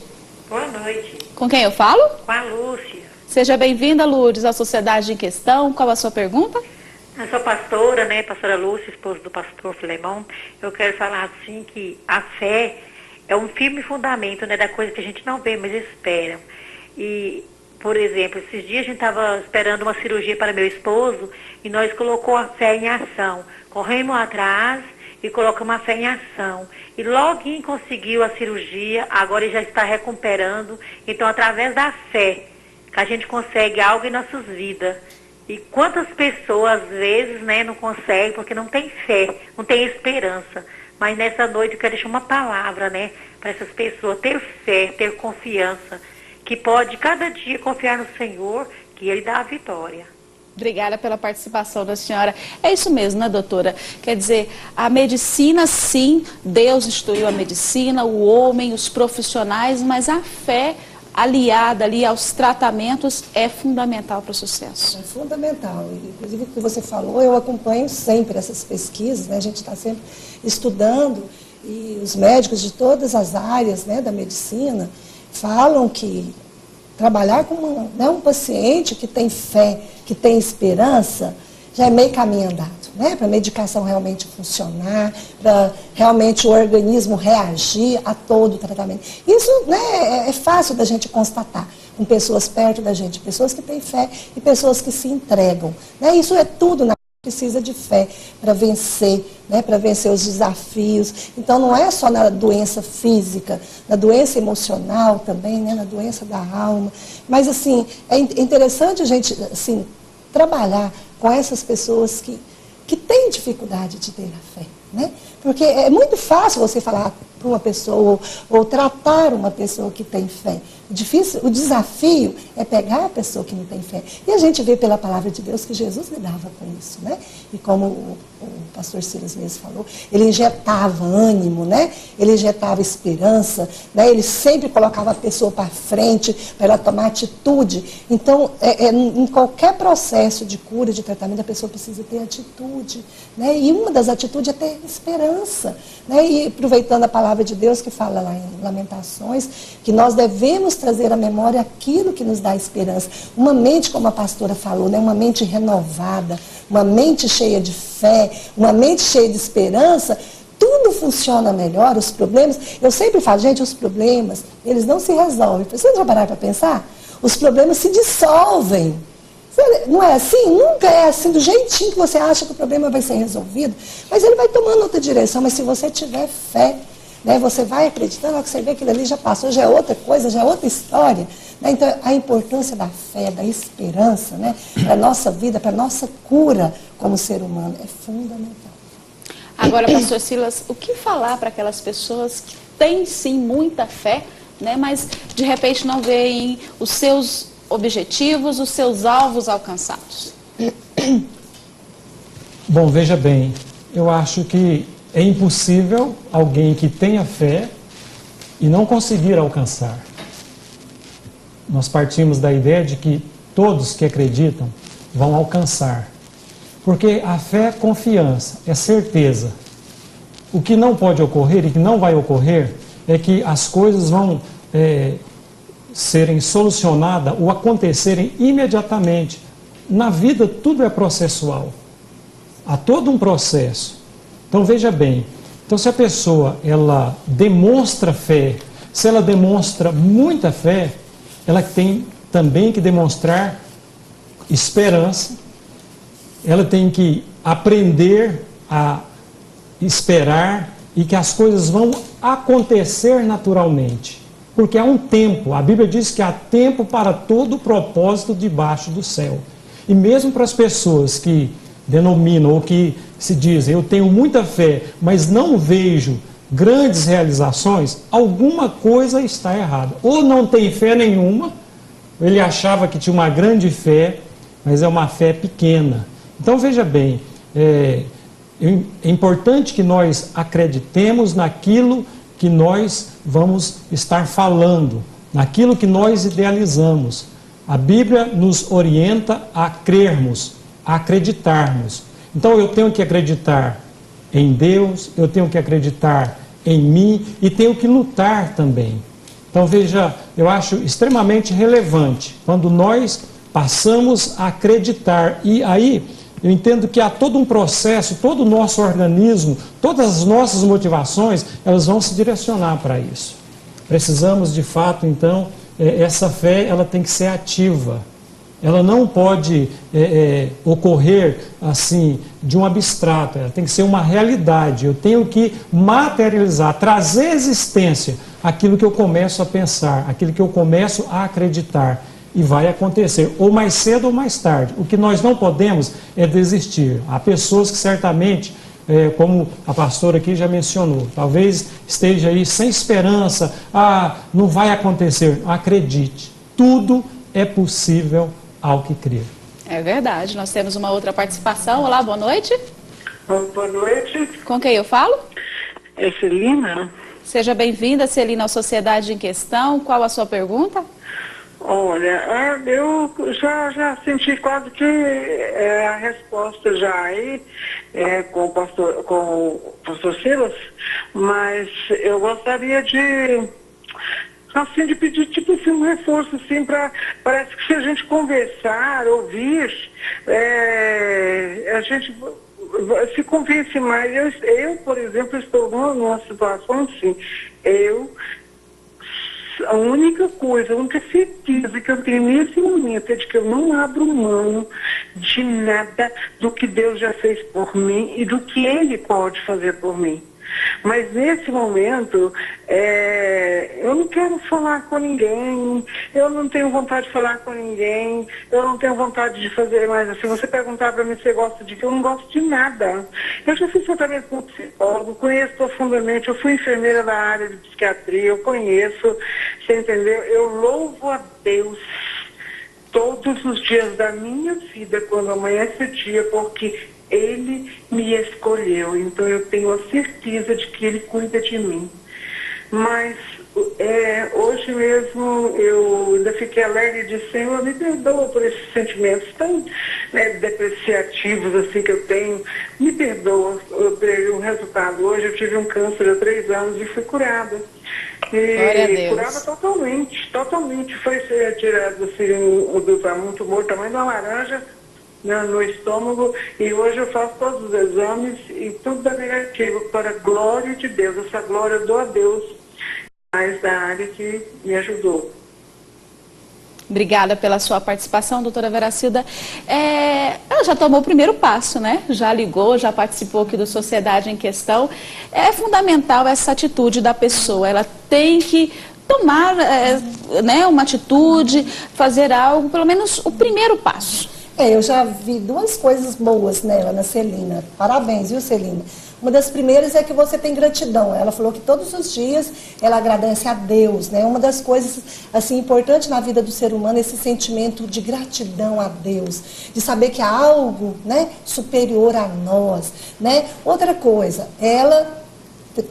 Boa noite. Com quem eu falo? Com a Lúcia. Seja bem-vinda, Lourdes, à Sociedade em Questão. Qual a sua pergunta? Eu sou pastora, né? Pastora Lúcia, esposa do pastor Filemão. Eu quero falar assim que a fé é um firme fundamento, né? Da coisa que a gente não vê, mas espera. E, por exemplo, esses dias a gente estava esperando uma cirurgia para meu esposo e nós colocamos a fé em ação. Corremos atrás e colocamos a fé em ação. E logo conseguiu a cirurgia, agora ele já está recuperando. Então, através da fé, que a gente consegue algo em nossas vidas. E quantas pessoas, às vezes, né, não conseguem porque não tem fé, não tem esperança. Mas nessa noite eu quero deixar uma palavra, né, para essas pessoas ter fé, ter confiança, que pode cada dia confiar no Senhor, que Ele dá a vitória. Obrigada pela participação da senhora. É isso mesmo, né, doutora? Quer dizer, a medicina, sim, Deus instituiu a medicina, o homem, os profissionais, mas a fé aliada ali aos tratamentos é fundamental para o sucesso. É fundamental. Inclusive, o que você falou, eu acompanho sempre essas pesquisas, né? A gente está sempre estudando e os médicos de todas as áreas, né, da medicina falam que trabalhar com um paciente que tem fé, que tem esperança, já é meio caminho andado, né? Para a medicação realmente funcionar, para realmente o organismo reagir a todo o tratamento. Isso, né, é fácil da gente constatar com pessoas perto da gente, pessoas que têm fé e pessoas que se entregam, né? Isso é tudo na precisa de fé para vencer, né, para vencer os desafios. Então não é só na doença física, na doença emocional também, né, na doença da alma. Mas assim, é interessante a gente assim, trabalhar com essas pessoas que têm dificuldade de ter a fé, né? Porque é muito fácil você falar para uma pessoa, ou tratar uma pessoa que tem fé. O desafio é pegar a pessoa que não tem fé. E a gente vê pela palavra de Deus que Jesus lidava com isso, né? E como o pastor Silas mesmo falou, ele injetava ânimo, né? Ele injetava esperança, né? Ele sempre colocava a pessoa para frente, para ela tomar atitude. Então, em qualquer processo de cura, de tratamento, a pessoa precisa ter atitude, né? E uma das atitudes é ter esperança, né? E aproveitando a palavra de Deus que fala lá em Lamentações, que nós devemos trazer à memória aquilo que nos dá esperança. Uma mente, como a pastora falou, né? Uma mente renovada, uma mente cheia de fé, uma mente cheia de esperança, tudo funciona melhor. Os problemas, eu sempre falo, gente, os problemas, eles não se resolvem. Vocês já pararam para pensar? Os problemas se dissolvem. Não é assim? Nunca é assim, do jeitinho que você acha que o problema vai ser resolvido. Mas ele vai tomando outra direção. Mas se você tiver fé, né, você vai acreditando, que você vê que aquilo ali já passou, já é outra coisa, já é outra história. Né? Então, a importância da fé, da esperança, né, para a nossa vida, para a nossa cura como ser humano, é fundamental. Agora, pastor Silas, o que falar para aquelas pessoas que têm, sim, muita fé, né, mas de repente não veem os seus objetivos, os seus alvos alcançados? Bom, veja bem, eu acho que é impossível alguém que tenha fé e não conseguir alcançar. Nós partimos da ideia de que todos que acreditam vão alcançar. Porque a fé é confiança, é certeza. O que não pode ocorrer e que não vai ocorrer é que as coisas vão serem solucionadas ou acontecerem imediatamente. Na vida tudo é processual. Há todo um processo. Então veja bem, então se a pessoa ela demonstra fé, se ela demonstra muita fé, ela tem também que demonstrar esperança, ela tem que aprender a esperar e que as coisas vão acontecer naturalmente. Porque há um tempo, a Bíblia diz que há tempo para todo propósito debaixo do céu. E mesmo para as pessoas que denominam ou que se dizem, eu tenho muita fé, mas não vejo grandes realizações, alguma coisa está errada. Ou não tem fé nenhuma, ele achava que tinha uma grande fé, mas é uma fé pequena. Então veja bem, é importante que nós acreditemos naquilo que nós vamos estar falando, naquilo que nós idealizamos. A Bíblia nos orienta a crermos, a acreditarmos. Então eu tenho que acreditar em Deus, eu tenho que acreditar em mim e tenho que lutar também. Então veja, eu acho extremamente relevante quando nós passamos a acreditar. E aí eu entendo que há todo um processo, todo o nosso organismo, todas as nossas motivações, elas vão se direcionar para isso. Precisamos de fato, então, essa fé ela tem que ser ativa. Ela não pode ocorrer assim de um abstrato, ela tem que ser uma realidade. Eu tenho que materializar, trazer à existência aquilo que eu começo a pensar, aquilo que eu começo a acreditar. E vai acontecer, ou mais cedo ou mais tarde. O que nós não podemos é desistir. Há pessoas que certamente, como a pastora aqui já mencionou, talvez esteja aí sem esperança, não vai acontecer. Acredite, tudo é possível ao que crer. É verdade, nós temos uma outra participação. Olá, boa noite. Boa noite. Com quem eu falo? É Celina. Seja bem-vinda, Celina, ao Sociedade em Questão. Qual a sua pergunta? Olha, eu já senti quase que a resposta já aí com o pastor Silas, mas eu gostaria de pedir tipo assim, um reforço assim, parece que se a gente conversar, ouvir, a gente se convence mais. Eu, por exemplo, estou numa situação assim, a única certeza que eu tenho nesse momento é de que eu não abro mão de nada do que Deus já fez por mim e do que Ele pode fazer por mim. Mas nesse momento, eu não quero falar com ninguém, eu não tenho vontade de falar com ninguém, eu não tenho vontade de fazer mais. Se você perguntar para mim se você gosta de quê, eu não gosto de nada. Eu já fiz tratamento com psicólogo, conheço profundamente, eu fui enfermeira da área de psiquiatria, eu conheço, você entendeu? Eu louvo a Deus todos os dias da minha vida, quando amanhece o dia, porque Ele me escolheu. Então eu tenho a certeza de que Ele cuida de mim. Mas hoje mesmo eu ainda fiquei alegre e disse: Senhor, me perdoa por esses sentimentos tão depreciativos assim que eu tenho. Me perdoa pelo resultado. Hoje eu tive um câncer há 3 anos e fui curada. E curada totalmente. Foi tirado assim, um tumor tamanho de uma laranja no estômago, e hoje eu faço todos os exames e tudo dá negativo, para a glória de Deus. Essa glória eu dou a Deus, mais da área que me ajudou. Obrigada pela sua participação, doutora Veracilda. Ela já tomou o primeiro passo, né? Já ligou, já participou aqui do Sociedade em Questão. É fundamental essa atitude da pessoa, ela tem que tomar uma atitude, fazer algo, pelo menos o primeiro passo. Eu já vi 2 coisas boas nela, na Celina. Parabéns, viu, Celina? Uma das primeiras é que você tem gratidão. Ela falou que todos os dias ela agradece a Deus, né? Uma das coisas assim importantes na vida do ser humano é esse sentimento de gratidão a Deus, de saber que há algo, né, superior a nós, né? Outra coisa, ela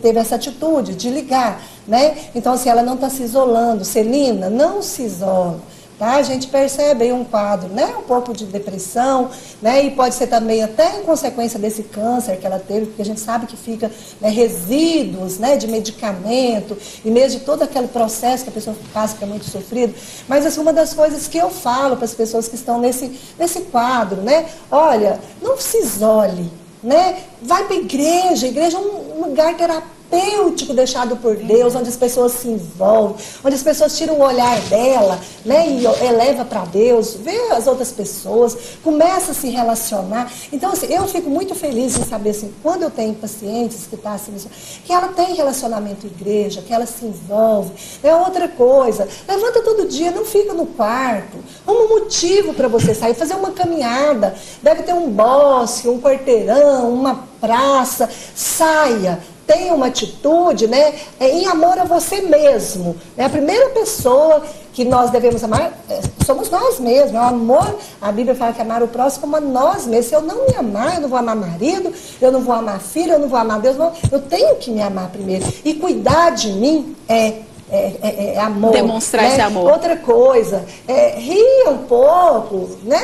teve essa atitude de ligar, né? Então, assim, ela não está se isolando. Celina, não se isola. Tá? A gente percebe aí um quadro, né? Um pouco de depressão, né? E pode ser também até em consequência desse câncer que ela teve, porque a gente sabe que fica, né, resíduos, né, de medicamento, e mesmo de todo aquele processo que a pessoa passa, que é muito sofrido. Mas assim, uma das coisas que eu falo para as pessoas que estão nesse quadro, né? Olha, não se isole, né? Vai para a igreja é um lugar terapêutico deixado por Deus, onde as pessoas se envolvem, onde as pessoas tiram o olhar dela, né, e eleva para Deus, vê as outras pessoas, começa a se relacionar. Então, assim, eu fico muito feliz em saber, assim, quando eu tenho pacientes que estão assim, que ela tem relacionamento igreja, que ela se envolve. É outra coisa, levanta todo dia, não fica no quarto. Um motivo para você sair, fazer uma caminhada, deve ter um bosque, um quarteirão, uma praça, saia. Tenha uma atitude, né, em amor a você mesmo. A primeira pessoa que nós devemos amar somos nós mesmos. O amor, a Bíblia fala que amar o próximo como a nós mesmos. Se eu não me amar, eu não vou amar marido, eu não vou amar filho, eu não vou amar Deus. Não. Eu tenho que me amar primeiro. E cuidar de mim é amor. Demonstrar, né, esse amor. Outra coisa, ria um pouco, né?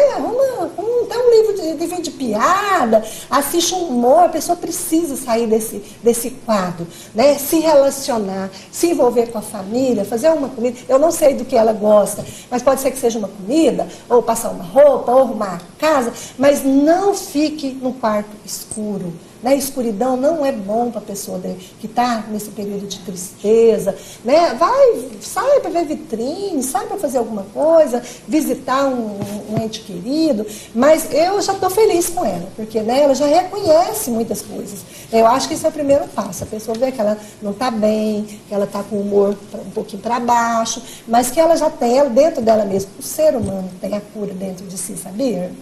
Dá um livro de piada, assiste um humor. A pessoa precisa sair desse quadro, né? Se relacionar, se envolver com a família, fazer uma comida. Eu não sei do que ela gosta, mas pode ser que seja uma comida, ou passar uma roupa, ou arrumar a casa, mas não fique no quarto escuro. Né? Escuridão não é bom para a pessoa que está nesse período de tristeza, né? Sai para ver vitrine, sai para fazer alguma coisa, visitar um ente querido, mas eu já estou feliz com ela, porque, né, ela já reconhece muitas coisas. Eu acho que esse é o primeiro passo, a pessoa vê que ela não está bem, que ela está com o humor um pouquinho para baixo, mas que ela já tem, ela dentro dela mesma, o ser humano tem a cura dentro de si, sabia?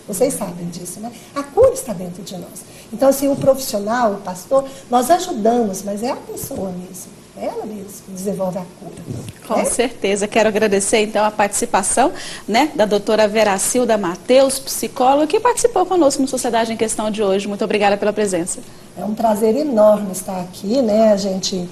Vocês sabem disso, né? A cura está dentro de nós. Então, assim, o profissional, o pastor, nós ajudamos, mas é a pessoa mesmo. É ela mesmo que desenvolve a cura. Com certeza. Quero agradecer, então, a participação, né, da doutora Veracilda Mateus, psicóloga, que participou conosco no Sociedade em Questão de hoje. Muito obrigada pela presença. É um prazer enorme estar aqui, né? A gente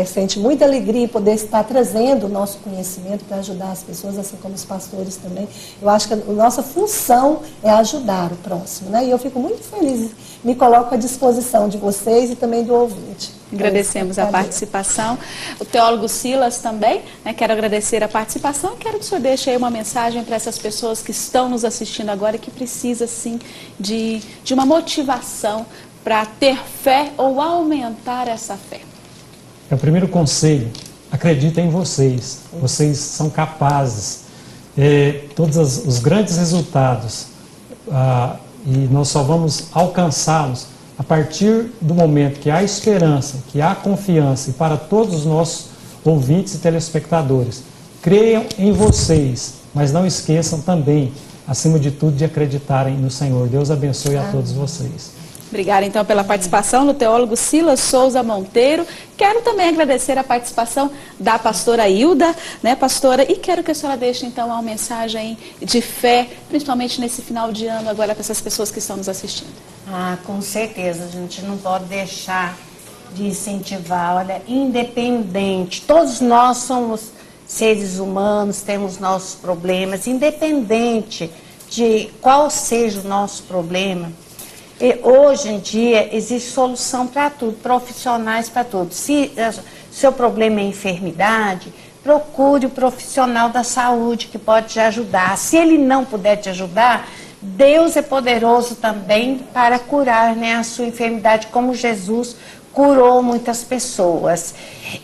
sente muita alegria em poder estar trazendo o nosso conhecimento para ajudar as pessoas, assim como os pastores também. Eu acho que a nossa função é ajudar o próximo, né? E eu fico muito feliz, me coloco à disposição de vocês e também do ouvinte. Agradecemos a participação. O teólogo Silas também, né? Quero agradecer a participação e quero que o senhor deixe aí uma mensagem para essas pessoas que estão nos assistindo agora e que precisam, sim, de uma motivação para ter fé ou aumentar essa fé. É o primeiro conselho, acreditem em vocês, vocês são capazes. Todos os grandes resultados, e nós só vamos alcançá-los A partir do momento que há esperança, que há confiança, e para todos os nossos ouvintes e telespectadores, creiam em vocês, mas não esqueçam também, acima de tudo, de acreditarem no Senhor. Deus abençoe a todos vocês. Obrigada, então, pela participação do teólogo Silas Souza Monteiro. Quero também agradecer a participação da pastora Hilda, né, pastora? E quero que a senhora deixe, então, uma mensagem de fé, principalmente nesse final de ano, agora para essas pessoas que estão nos assistindo. Com certeza, a gente não pode deixar de incentivar. Olha, independente, todos nós somos seres humanos, temos nossos problemas, independente de qual seja o nosso problema. E hoje em dia existe solução para tudo, profissionais para tudo. Se seu problema é enfermidade, procure o profissional da saúde que pode te ajudar. Se ele não puder te ajudar, Deus é poderoso também para curar, né, a sua enfermidade, como Jesus curou muitas pessoas.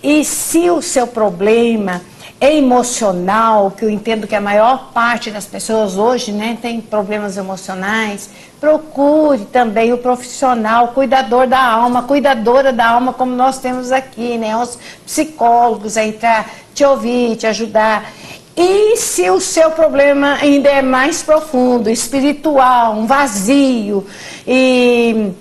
E se o seu problema é emocional, que eu entendo que a maior parte das pessoas hoje, né, tem problemas emocionais, procure também o profissional, cuidador da alma, cuidadora da alma, como nós temos aqui, né, os psicólogos aí para te ouvir, te ajudar. E se o seu problema ainda é mais profundo, espiritual, um vazio e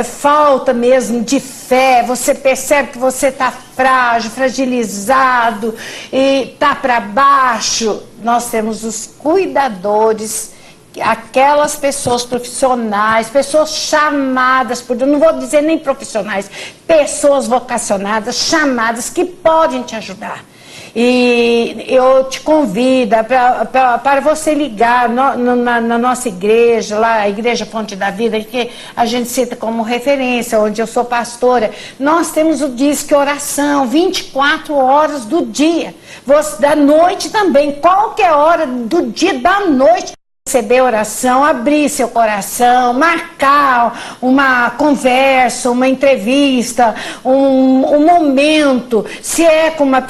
falta mesmo de fé, você percebe que você está frágil, fragilizado e está para baixo, nós temos os cuidadores, aquelas pessoas profissionais, pessoas chamadas por Deus, não vou dizer nem profissionais, pessoas vocacionadas, chamadas, que podem te ajudar. E eu te convido para você ligar na nossa igreja, lá, a Igreja Fonte da Vida, que a gente cita como referência, onde eu sou pastora. Nós temos o Disque Oração, 24 horas do dia, da noite também, qualquer hora do dia, da noite. Receber oração, abrir seu coração, marcar uma conversa, uma entrevista, um momento. Se é com uma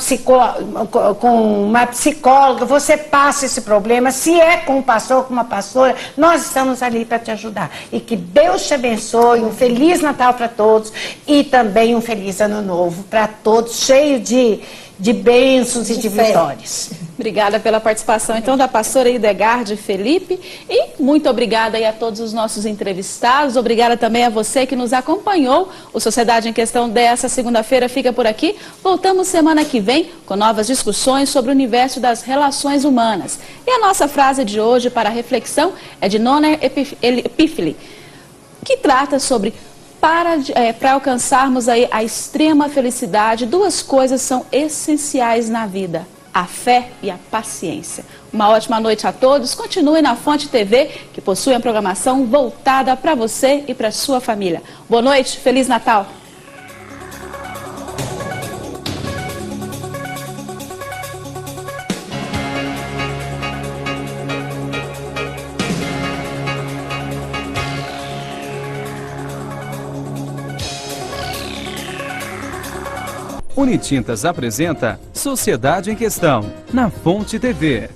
psicóloga, você passa esse problema. Se é com um pastor, com uma pastora, nós estamos ali para te ajudar. E que Deus te abençoe, um Feliz Natal para todos e também um Feliz Ano Novo para todos, cheio de bênçãos e de vitórias. Obrigada pela participação, então, da pastora Hildegarde Felipe, e muito obrigada aí a todos os nossos entrevistados, obrigada também a você que nos acompanhou. O Sociedade em Questão dessa segunda-feira fica por aqui. Voltamos semana que vem com novas discussões sobre o universo das relações humanas. E a nossa frase de hoje para reflexão é de Nona Epífile, que trata sobre para alcançarmos aí a extrema felicidade, duas coisas são essenciais na vida: a fé e a paciência. Uma ótima noite a todos. Continue na Fonte TV, que possui uma programação voltada para você e para sua família. Boa noite, Feliz Natal! Unitintas apresenta Sociedade em Questão, na Fonte TV.